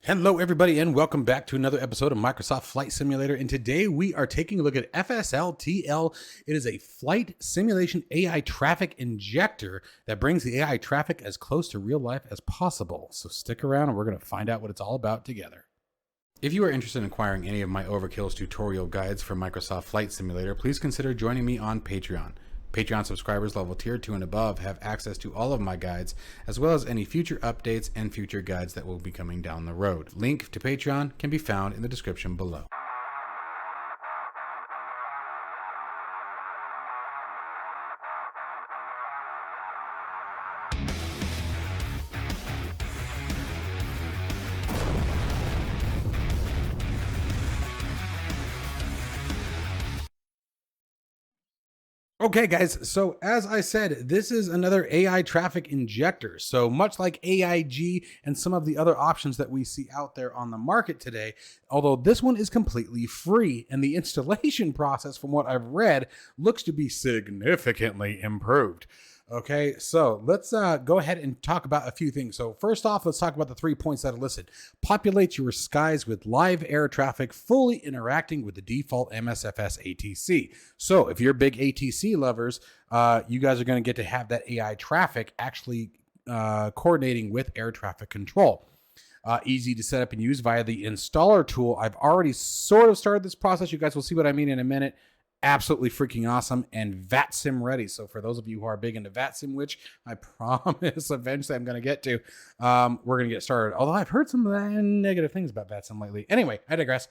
Hello everybody and welcome back to another episode of Microsoft Flight Simulator, and today we are taking a look at FSLTL. It is a flight simulation AI traffic injector that brings the AI traffic as close to real life as possible. So stick around and we're going to find out what it's all about together. If you are interested in acquiring any of my Overkill's tutorial guides for Microsoft Flight Simulator, please consider joining me on Patreon. Patreon subscribers level tier 2 and above have access to all of my guides, as well as any future updates and future guides that will be coming down the road. Link to Patreon can be found in the description below. Okay guys, so as I said, this is another AI traffic injector. So much like AIG and some of the other options that we see out there on the market today, although this one is completely free, and the installation process, from what I've read, looks to be significantly improved. Okay, so let's go ahead and talk about a few things. So first off, let's talk about the 3 points that are listed. Populate your skies with live air traffic, fully interacting with the default MSFS ATC. So if you're big ATC lovers, you guys are going to get to have that AI traffic actually coordinating with air traffic control. Easy to set up and use via the installer tool. I've already sort of started this process. You guys will see what I mean in a minute. Absolutely freaking awesome, and VATSIM ready. So for those of you who are big into VATSIM, which I promise eventually I'm going to get to, we're going to get started. Although I've heard some negative things about VATSIM lately. Anyway, I digress.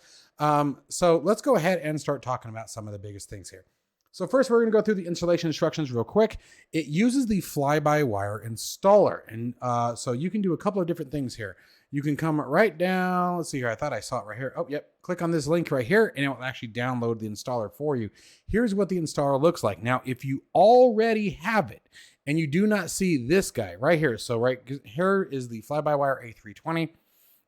So let's go ahead and start talking about some of the biggest things here. So first, we're going to go through the installation instructions real quick. It uses the Flybywire installer, and so you can do a couple of different things here. You can come right down. Let's see here. I thought I saw it right here. Oh, yep. Click on this link right here, and it will actually download the installer for you. Here's what the installer looks like. Now, if you already have it and you do not see this guy right here, so right here is the Flybywire A320.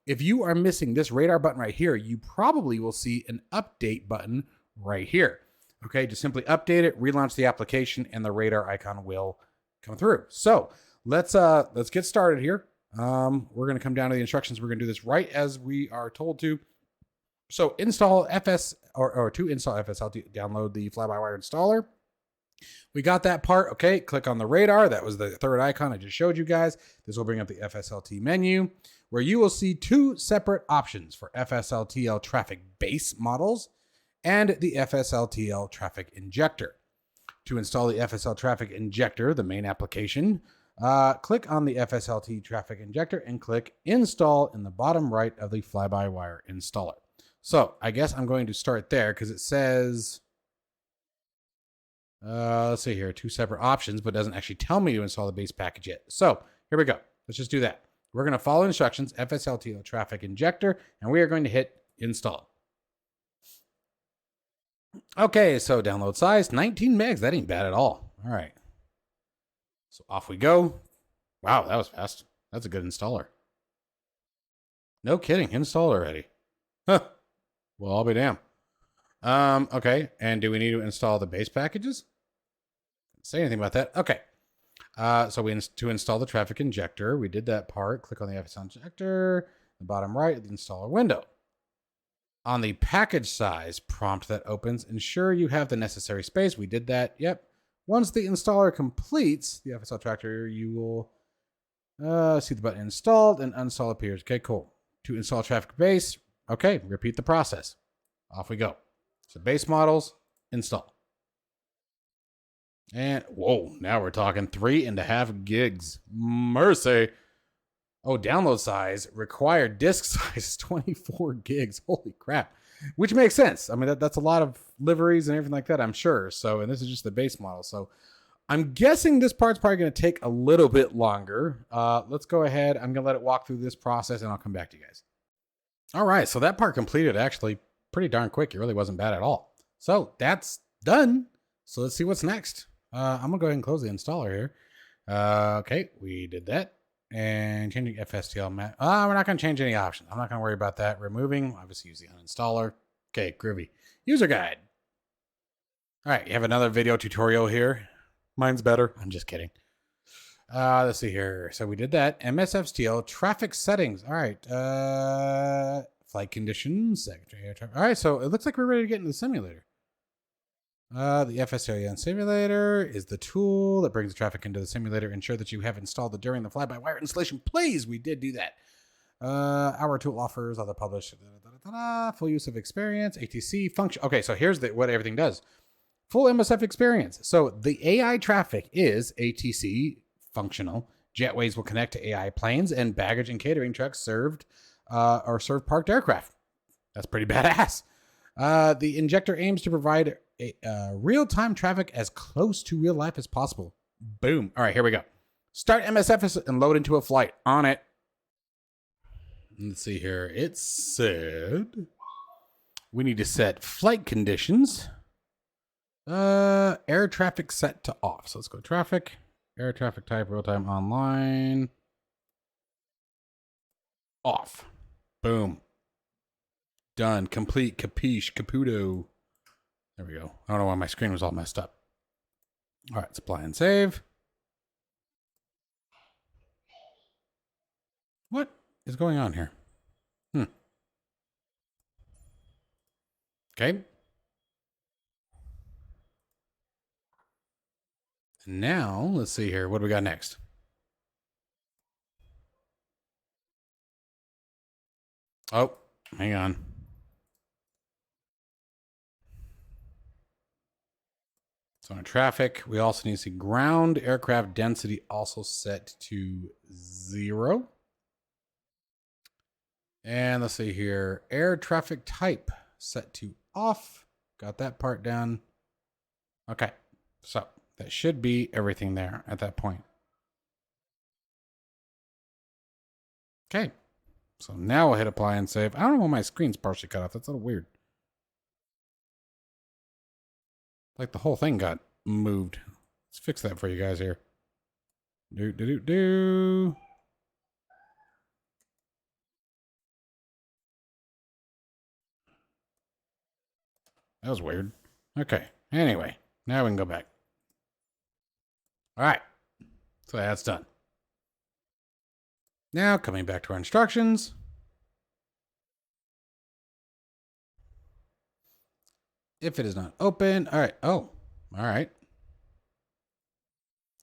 If you are missing this radar button right here, you probably will see an update button right here. Okay, just simply update it, relaunch the application, and the radar icon will come through. So let's get started here. We're going to come down to the instructions. We're going to do this right as we are told to. So install FS or to install FSLT, download the Flybywire installer. We got that part. Okay, click on the radar. That was the third icon I just showed you guys. This will bring up the FSLT menu, where you will see two separate options for FSLTL traffic base models and the FSLTL traffic injector. To install the FSL traffic injector, the main application, click on the FSLT traffic injector and click install in the bottom right of the Flybywire installer. So I guess I'm going to start there because it says, let's see here, two separate options, but doesn't actually tell me to install the base package yet. So here we go. Let's just do that. We're going to follow instructions, FSLTL traffic injector, and we are going to hit install. Okay, so download size, 19 megs. That ain't bad at all. All right. So off we go. Wow, that was fast. That's a good installer. No kidding, installed already. Huh. Well, I'll be damned. Okay, and do we need to install the base packages? Didn't say anything about that. Okay. So to install the traffic injector, we did that part. Click on the FSL injector, the bottom right of the installer window. On the package size prompt that opens, ensure you have the necessary space. We did that. Yep. Once the installer completes the FSL tractor, you will see the button installed and uninstall appears. Okay, cool. To install traffic base, okay, repeat the process. Off we go. So base models, install. And whoa, now we're talking 3.5 gigs. Mercy. Oh, download size, required disk size is 24 gigs. Holy crap. Which makes sense. I mean, that's a lot of liveries and everything like that, I'm sure. So, and this is just the base model. So I'm guessing this part's probably going to take a little bit longer. Let's go ahead. I'm going to let it walk through this process and I'll come back to you guys. All right. So that part completed actually pretty darn quick. It really wasn't bad at all. So that's done. So let's see what's next. I'm going to go ahead and close the installer here. Okay. We did that. And changing FSTL map. We're not going to change any options. I'm not going to worry about that. Removing, obviously use the uninstaller. Okay, groovy. User guide. All right, you have another video tutorial here. Mine's better. I'm just kidding. Let's see here. So we did that. MSFS traffic settings. All right. Flight conditions. Secretary air traffic. All right. So it looks like we're ready to get into the simulator. The FSLTL simulator is the tool that brings the traffic into the simulator. Ensure that you have installed it during the fly-by-wire installation. Please, we did do that. Our tool offers other published full use of experience, ATC function. Okay, so here's what everything does. Full MSF experience. So the AI traffic is ATC functional. Jetways will connect to AI planes and baggage and catering trucks serve parked aircraft. That's pretty badass. The injector aims to provide real-time traffic as close to real life as possible. Boom. All right, here we go. Start MSFS and load into a flight. On it. Let's see here. It said we need to set flight conditions. Air traffic set to off. So let's go traffic. Air traffic type, real-time online. Off. Boom. Done. Complete. Capiche. Caputo. There we go. I don't know why my screen was all messed up. All right, supply and save. What is going on here? Okay. Now, let's see here. What do we got next? Oh, hang on. So on traffic, we also need to see ground aircraft density also set to 0. And let's see here. Air traffic type set to off. Got that part done. Okay. So that should be everything there at that point. Okay. So now we'll hit apply and save. I don't know why my screen's partially cut off. That's a little weird. Like the whole thing got moved. Let's fix that for you guys here. Do. That was weird. Okay. Anyway, now we can go back. All right. So that's done. Now coming back to our instructions. If it is not open. All right. Oh, all right.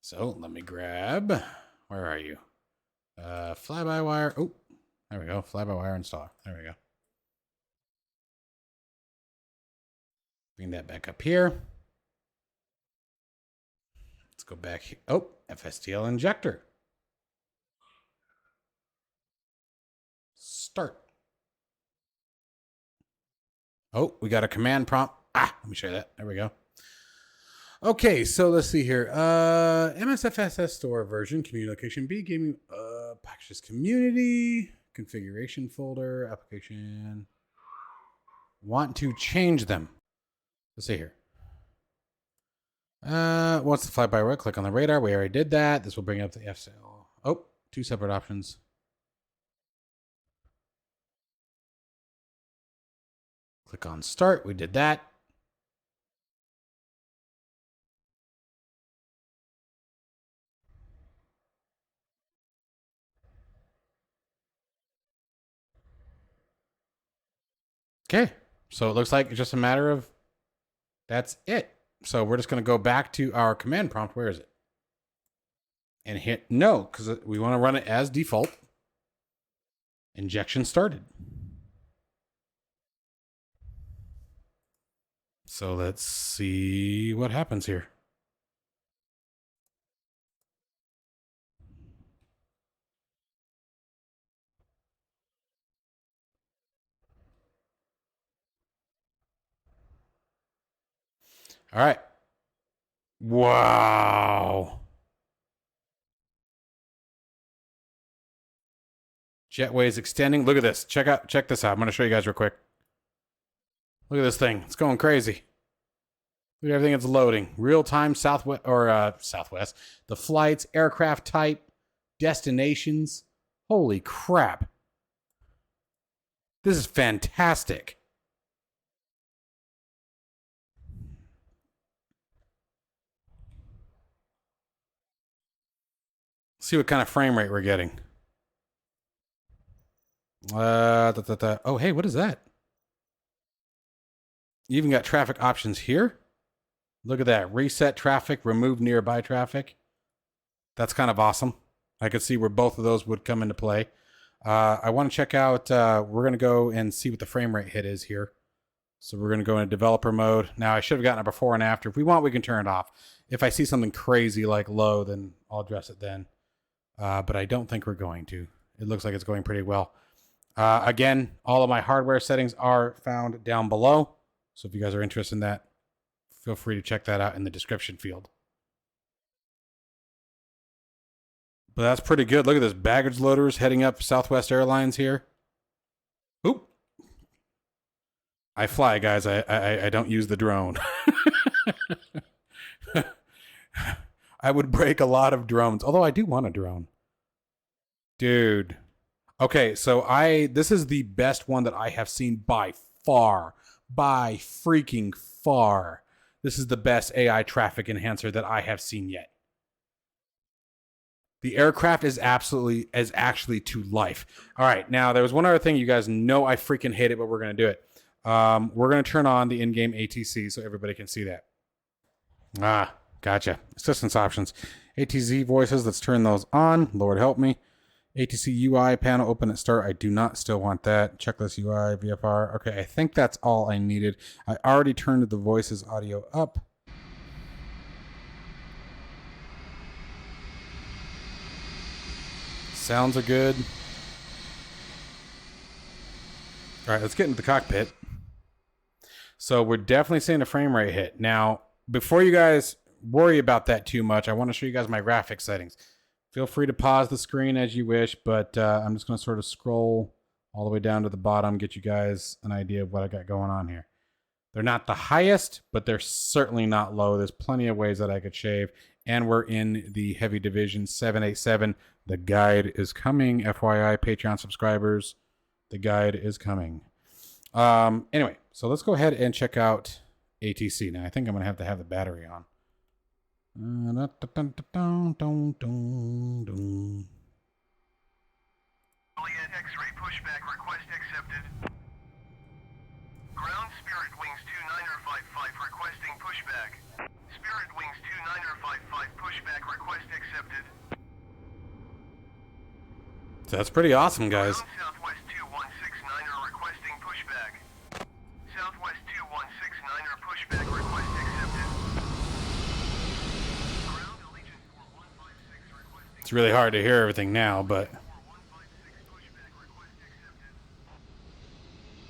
So let me grab. Where are you? Flybywire. Oh, there we go. Flybywire installer. There we go. Bring that back up here. Let's go back here. Oh, FSTL injector. Start. Oh, we got a command prompt. Let me show you that. There we go. Okay, so let's see here. MSFS store version, community location B, gaming packages community, configuration folder, application. Want to change them. Let's see here. Wants to fly by road, click on the radar. We already did that. This will bring up the FSL. Oh, 2 separate options. Click on start. We did that. Okay. So it looks like it's just a matter of that's it. So we're just going to go back to our command prompt. Where is it? And hit no, because we want to run it as default. Injection started. So let's see what happens here. All right. Wow. Jetway is extending. Look at this. Check this out. I'm going to show you guys real quick. Look at this thing. It's going crazy. Look at everything it's loading. Real-time southwest. The flights, aircraft type, destinations. Holy crap. This is fantastic. See what kind of frame rate we're getting. Oh, hey, what is that? You even got traffic options here. Look at that. Reset traffic, remove nearby traffic. That's kind of awesome. I could see where both of those would come into play. I want to check out, we're going to go and see what the frame rate hit is here. So we're going to go into developer mode. Now I should have gotten it before and after. If we want, we can turn it off. If I see something crazy like low, then I'll address it then. But I don't think we're going to. It looks like it's going pretty well. Again, all of my hardware settings are found down below. So if you guys are interested in that, feel free to check that out in the description field. But that's pretty good. Look at this. Baggage loaders heading up Southwest Airlines here. Oop. I fly, guys. I don't use the drone. I would break a lot of drones. Although I do want a drone. Dude. Okay, so this is the best one that I have seen by far. By freaking far. This is the best AI traffic enhancer that I have seen yet. The aircraft is actually to life. All right, now there was one other thing. You guys know I freaking hate it, but we're going to do it. We're going to turn on the in-game ATC so everybody can see that. Ah, gotcha. Assistance options. ATC voices, let's turn those on. Lord help me. ATC UI panel open at start. I do not still want that. Checklist UI, VFR. Okay, I think that's all I needed. I already turned the voices audio up. Sounds are good. All right, let's get into the cockpit. So we're definitely seeing a frame rate hit. Now, before you guys worry about that too much, I want to show you guys my graphics settings. Feel free to pause the screen as you wish, but I'm just going to sort of scroll all the way down to the bottom, get you guys an idea of what I got going on here. They're not the highest, but they're certainly not low. There's plenty of ways that I could shave. And we're in the Heavy Division 787. The guide is coming. FYI, Patreon subscribers, the guide is coming. Anyway, so let's go ahead and check out ATC. Now, I think I'm going to have the battery on. Juliet X-ray pushback request accepted. Ground Spirit Wings 2955 requesting pushback. Spirit Wings 2955 pushback request accepted. So that's pretty awesome, guys. Ground Southwest 2169 requesting pushback. Southwest 2169 pushback request accepted. It's really hard to hear everything now, but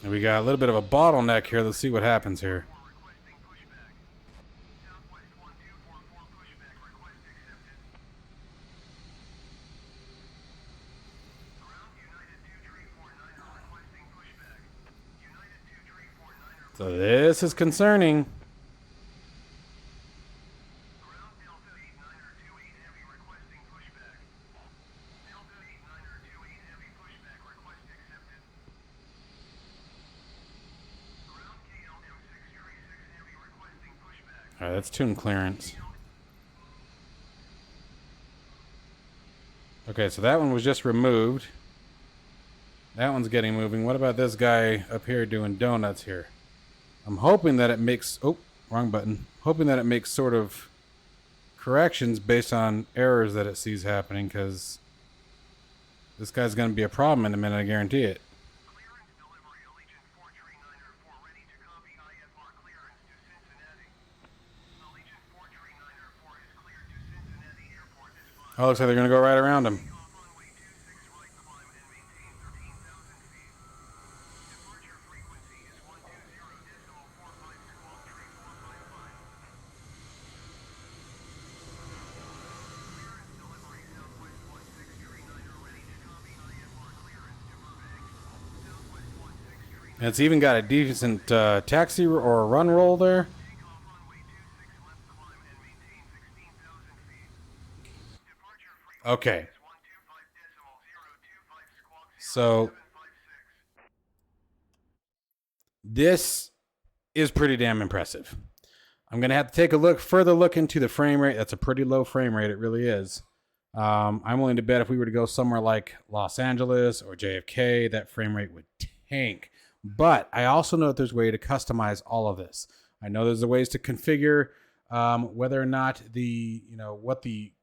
we got a little bit of a bottleneck here. Let's see what happens here. So this is concerning. All right, that's tune clearance. Okay, so that one was just removed. That one's getting moving. What about this guy up here doing donuts here? I'm hoping that it makes... Oh, wrong button. Hoping that it makes sort of corrections based on errors that it sees happening, because this guy's going to be a problem in a minute, I guarantee it. Oh, looks like they're going to go right around him. And it's even got a decent taxi or a run roll there. Okay. So this is pretty damn impressive. I'm going to have to take a further look into the frame rate. That's a pretty low frame rate. It really is. I'm willing to bet if we were to go somewhere like Los Angeles or JFK, that frame rate would tank. But I also know that there's a way to customize all of this. I know there's ways to configure whether or not what the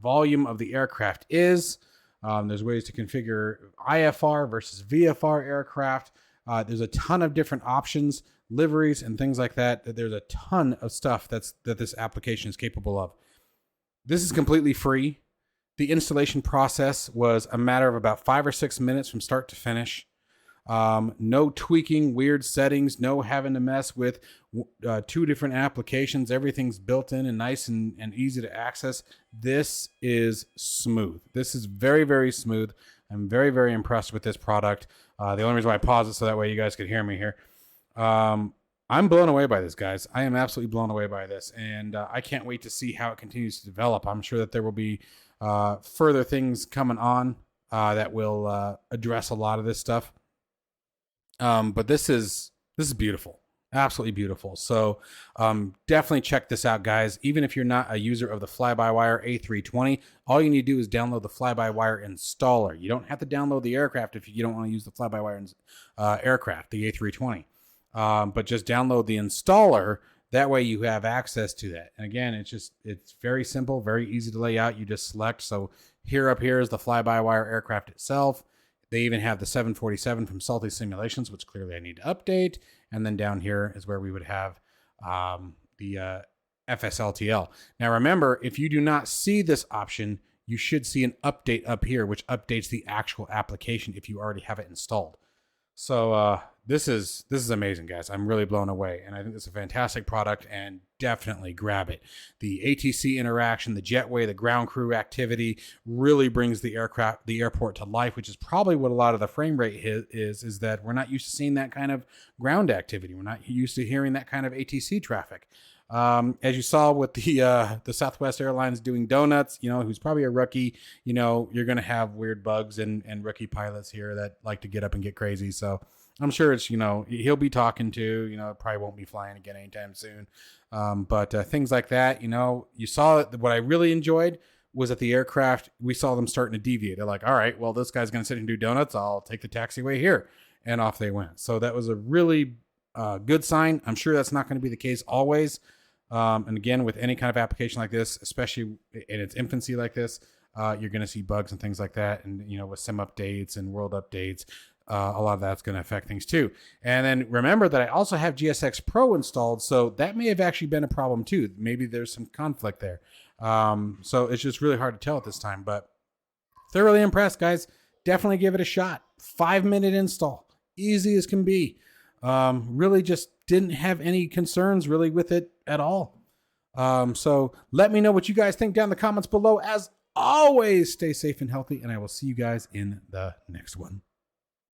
volume of the aircraft is. There's ways to configure IFR versus VFR aircraft. There's a ton of different options, liveries, and things like that. There's a ton of stuff that this application is capable of. This is completely free. The installation process was a matter of about 5 or 6 minutes from start to finish. No tweaking, weird settings, no having to mess with 2 different applications. Everything's built in and nice and easy to access. This is smooth. This is very, very smooth. I'm very, very impressed with this product. The only reason why I paused it so that way you guys could hear me here. I'm blown away by this, guys. I am absolutely blown away by this, and I can't wait to see how it continues to develop. I'm sure that there will be further things coming on that will address a lot of this stuff. But this is beautiful, absolutely beautiful. So definitely check this out, guys. Even if you're not a user of the Flybywire A320, all you need to do is download the Flybywire installer. You don't have to download the aircraft if you don't want to use the Flybywire aircraft, the A320. But just download the installer. That way you have access to that. And again, it's very simple, very easy to lay out. You just select. So here up here is the Flybywire aircraft itself. They even have the 747 from Salty Simulations, which clearly I need to update. And then down here is where we would have the FSLTL. Now remember, if you do not see this option, you should see an update up here, which updates the actual application if you already have it installed. So this is amazing, guys. I'm really blown away, and I think it's a fantastic product, and definitely grab it. The ATC interaction, the jetway, the ground crew activity really brings the airport to life, which is probably what a lot of the frame rate is that we're not used to seeing that kind of ground activity. We're not used to hearing that kind of ATC traffic. As you saw with the Southwest Airlines doing donuts, who's probably a rookie, you're going to have weird bugs and rookie pilots here that like to get up and get crazy. So I'm sure it's, he'll be talking to, probably won't be flying again anytime soon. But things like that, you saw what I really enjoyed was that the aircraft, we saw them starting to deviate. They're like, all right, well, this guy's going to sit and do donuts. I'll take the taxiway here. And off they went. So that was a really good sign. I'm sure that's not going to be the case always. And again, with any kind of application like this, especially in its infancy like this, you're going to see bugs and things like that. And, with sim updates and world updates, a lot of that's going to affect things too. And then remember that I also have GSX Pro installed. So that may have actually been a problem too. Maybe there's some conflict there. So it's just really hard to tell at this time, but thoroughly impressed, guys. Definitely give it a shot. 5-minute install. Easy as can be. Really just didn't have any concerns really with it at all. So let me know what you guys think down in the comments below. As always, stay safe and healthy, and I will see you guys in the next one.